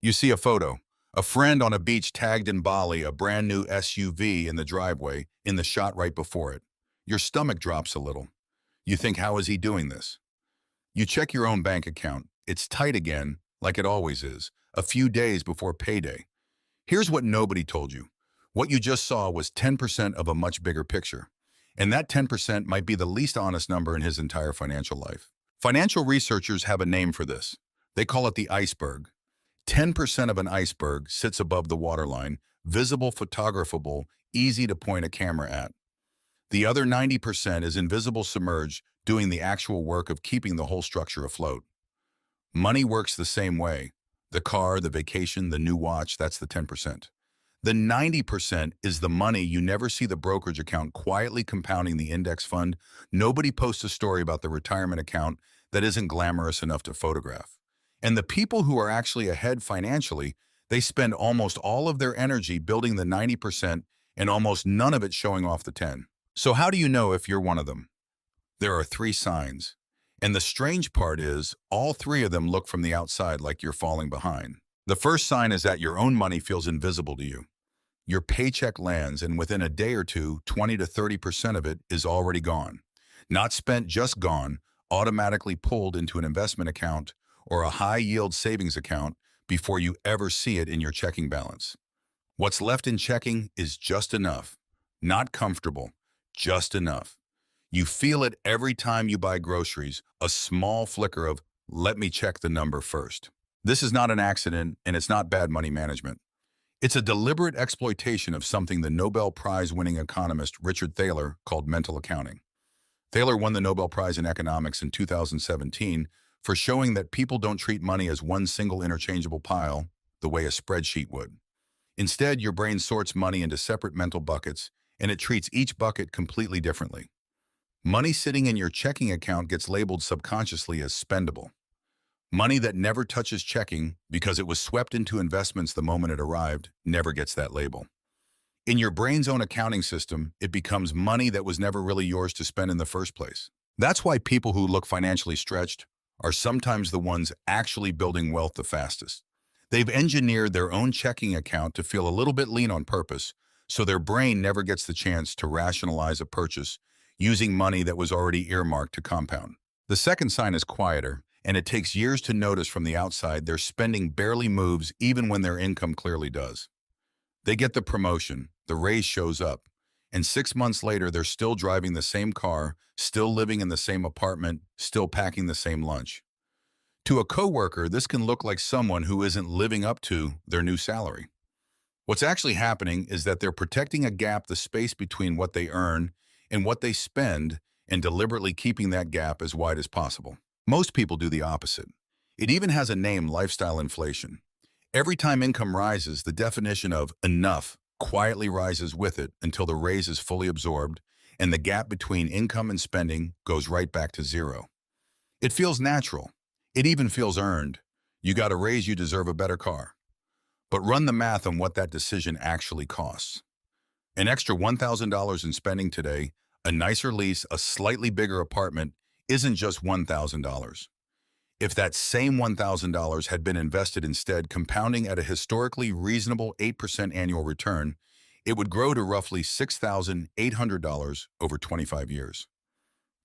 You see a photo, a friend on a beach tagged in Bali, a brand new SUV in the driveway, in the shot right before it. Your stomach drops a little. You think, how is he doing this? You check your own bank account. It's tight again, like it always is, a few days before payday. Here's what nobody told you. What you just saw was 10% of a much bigger picture. And that 10% might be the least honest number in his entire financial life. Financial researchers have a name for this. They call it the iceberg. 10% of an iceberg sits above the waterline, visible, photographable, easy to point a camera at. The other 90% is invisible, submerged, doing the actual work of keeping the whole structure afloat. Money works the same way. The car, the vacation, the new watch, that's the 10%. The 90% is the money you never see, the brokerage account quietly compounding the index fund. Nobody posts a story about the retirement account that isn't glamorous enough to photograph. And the people who are actually ahead financially, they spend almost all of their energy building the 90% and almost none of it showing off the 10. So how do you know if you're one of them? There are three signs. And the strange part is, all three of them look from the outside like you're falling behind. The first sign is that your own money feels invisible to you. Your paycheck lands, and within a day or two, 20 to 30% of it is already gone. Not spent, just gone, automatically pulled into an investment account or a high-yield savings account before you ever see it in your checking balance. What's left in checking is just enough. Not comfortable, just enough. You feel it every time you buy groceries, a small flicker of, let me check the number first. This is not an accident, and it's not bad money management. It's a deliberate exploitation of something the Nobel Prize-winning economist Richard Thaler called mental accounting. Thaler won the Nobel Prize in economics in 2017 for showing that people don't treat money as one single interchangeable pile the way a spreadsheet would. Instead, your brain sorts money into separate mental buckets, and it treats each bucket completely differently. Money sitting in your checking account gets labeled subconsciously as spendable. Money that never touches checking because it was swept into investments the moment it arrived never gets that label. In your brain's own accounting system, it becomes money that was never really yours to spend in the first place. That's why people who look financially stretched are sometimes the ones actually building wealth the fastest. They've engineered their own checking account to feel a little bit lean on purpose, so their brain never gets the chance to rationalize a purchase using money that was already earmarked to compound. The second sign is quieter, and it takes years to notice from the outside. Their spending barely moves even when their income clearly does. They get the promotion, the raise shows up, and 6 months later they're still driving the same car, still living in the same apartment, still packing the same lunch. To a coworker, this can look like someone who isn't living up to their new salary. What's actually happening is that they're protecting a gap, the space between what they earn and what they spend, and deliberately keeping that gap as wide as possible. Most people do the opposite. It even has a name: lifestyle inflation. Every time income rises, the definition of enough quietly rises with it until the raise is fully absorbed and the gap between income and spending goes right back to zero. It feels natural. It even feels earned. You got a raise, you deserve a better car. But run the math on what that decision actually costs. An extra $1,000 in spending today, a nicer lease, a slightly bigger apartment, isn't just $1,000. If that same $1,000 had been invested instead, compounding at a historically reasonable 8% annual return, it would grow to roughly $6,800 over 25 years.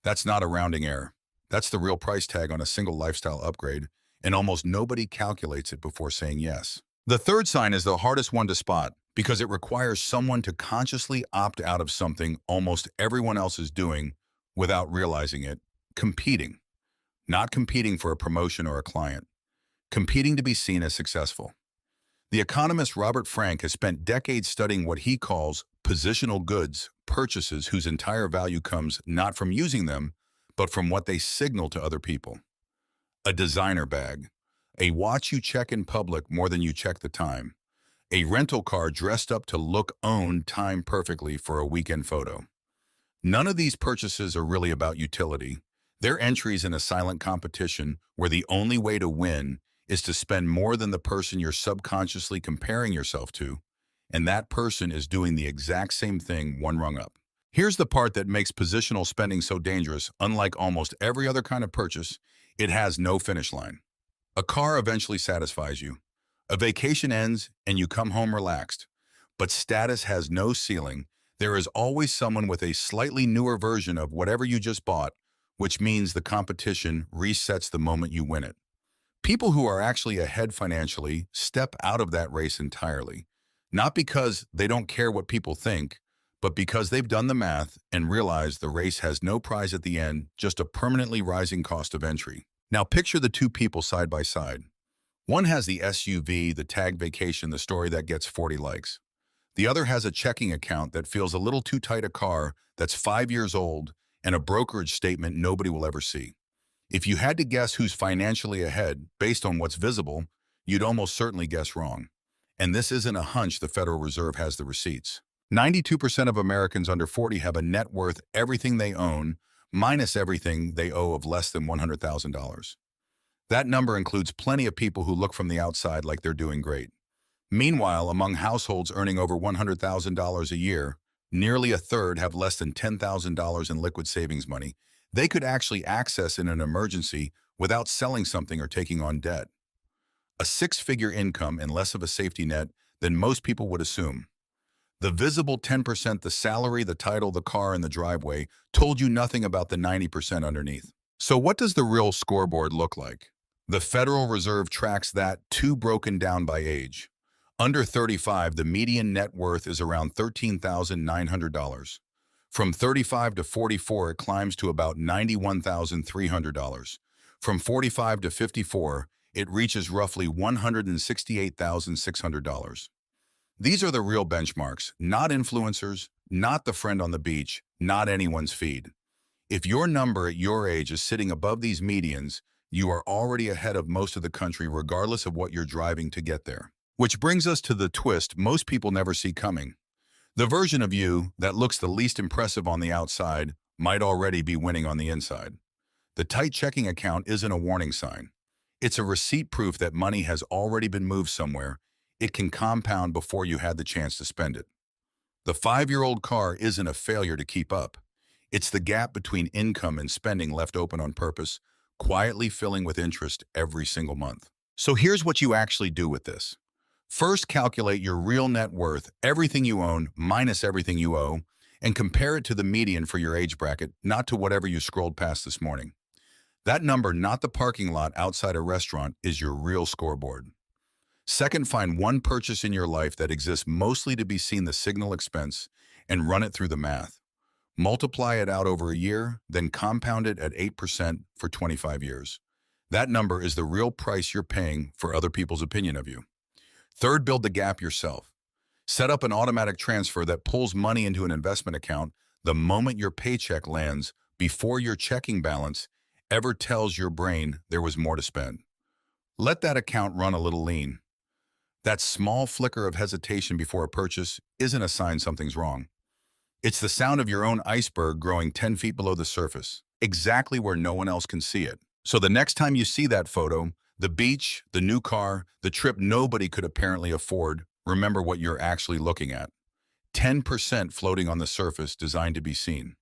That's not a rounding error. That's the real price tag on a single lifestyle upgrade, and almost nobody calculates it before saying yes. The third sign is the hardest one to spot because it requires someone to consciously opt out of something almost everyone else is doing without realizing it: competing. Not competing for a promotion or a client. Competing to be seen as successful. The economist Robert Frank has spent decades studying what he calls positional goods, purchases whose entire value comes not from using them, but from what they signal to other people. A designer bag. A watch you check in public more than you check the time. A rental car dressed up to look owned, timed perfectly for a weekend photo. None of these purchases are really about utility. They're entries in a silent competition where the only way to win is to spend more than the person you're subconsciously comparing yourself to, and that person is doing the exact same thing one rung up. Here's the part that makes positional spending so dangerous. Unlike almost every other kind of purchase, it has no finish line. A car eventually satisfies you. A vacation ends and you come home relaxed, but status has no ceiling. There is always someone with a slightly newer version of whatever you just bought, which means the competition resets the moment you win it. People who are actually ahead financially step out of that race entirely, not because they don't care what people think, but because they've done the math and realized the race has no prize at the end, just a permanently rising cost of entry. Now picture the two people side by side. One has the SUV, the tag vacation, the story that gets 40 likes. The other has a checking account that feels a little too tight, a car that's 5 years old, and a brokerage statement nobody will ever see. If you had to guess who's financially ahead based on what's visible, you'd almost certainly guess wrong. And this isn't a hunch, the Federal Reserve has the receipts. 92% of Americans under 40 have a net worth, everything they own, minus everything they owe, of less than $100,000. That number includes plenty of people who look from the outside like they're doing great. Meanwhile, among households earning over $100,000 a year, nearly a third have less than $10,000 in liquid savings money they could actually access in an emergency without selling something or taking on debt. A six-figure income and less of a safety net than most people would assume. The visible 10%, the salary, the title, the car, and the driveway, told you nothing about the 90% underneath. So what does the real scoreboard look like? The Federal Reserve tracks that too, broken down by age. Under 35, the median net worth is around $13,900. From 35 to 44, it climbs to about $91,300. From 45 to 54, it reaches roughly $168,600. These are the real benchmarks, not influencers, not the friend on the beach, not anyone's feed. If your number at your age is sitting above these medians, you are already ahead of most of the country, regardless of what you're driving to get there. Which brings us to the twist most people never see coming. The version of you that looks the least impressive on the outside might already be winning on the inside. The tight checking account isn't a warning sign. It's a receipt, proof that money has already been moved somewhere. It can compound before you had the chance to spend it. The 5-year-old car isn't a failure to keep up. It's the gap between income and spending left open on purpose, quietly filling with interest every single month. So here's what you actually do with this. First, calculate your real net worth, everything you own minus everything you owe, and compare it to the median for your age bracket, not to whatever you scrolled past this morning. That number, not the parking lot outside a restaurant, is your real scoreboard. Second, find one purchase in your life that exists mostly to be seen, the signal expense, and run it through the math. Multiply it out over a year, then compound it at 8% for 25 years. That number is the real price you're paying for other people's opinion of you. Third, build the gap yourself. Set up an automatic transfer that pulls money into an investment account the moment your paycheck lands, before your checking balance ever tells your brain there was more to spend. Let that account run a little lean. That small flicker of hesitation before a purchase isn't a sign something's wrong. It's the sound of your own iceberg growing 10 feet below the surface, exactly where no one else can see it. So the next time you see that photo, the beach, the new car, the trip nobody could apparently afford, remember what you're actually looking at. 10% floating on the surface, designed to be seen.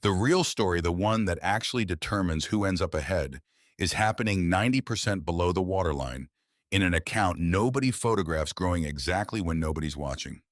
The real story, the one that actually determines who ends up ahead, is happening 90% below the waterline, in an account nobody photographs, growing exactly when nobody's watching.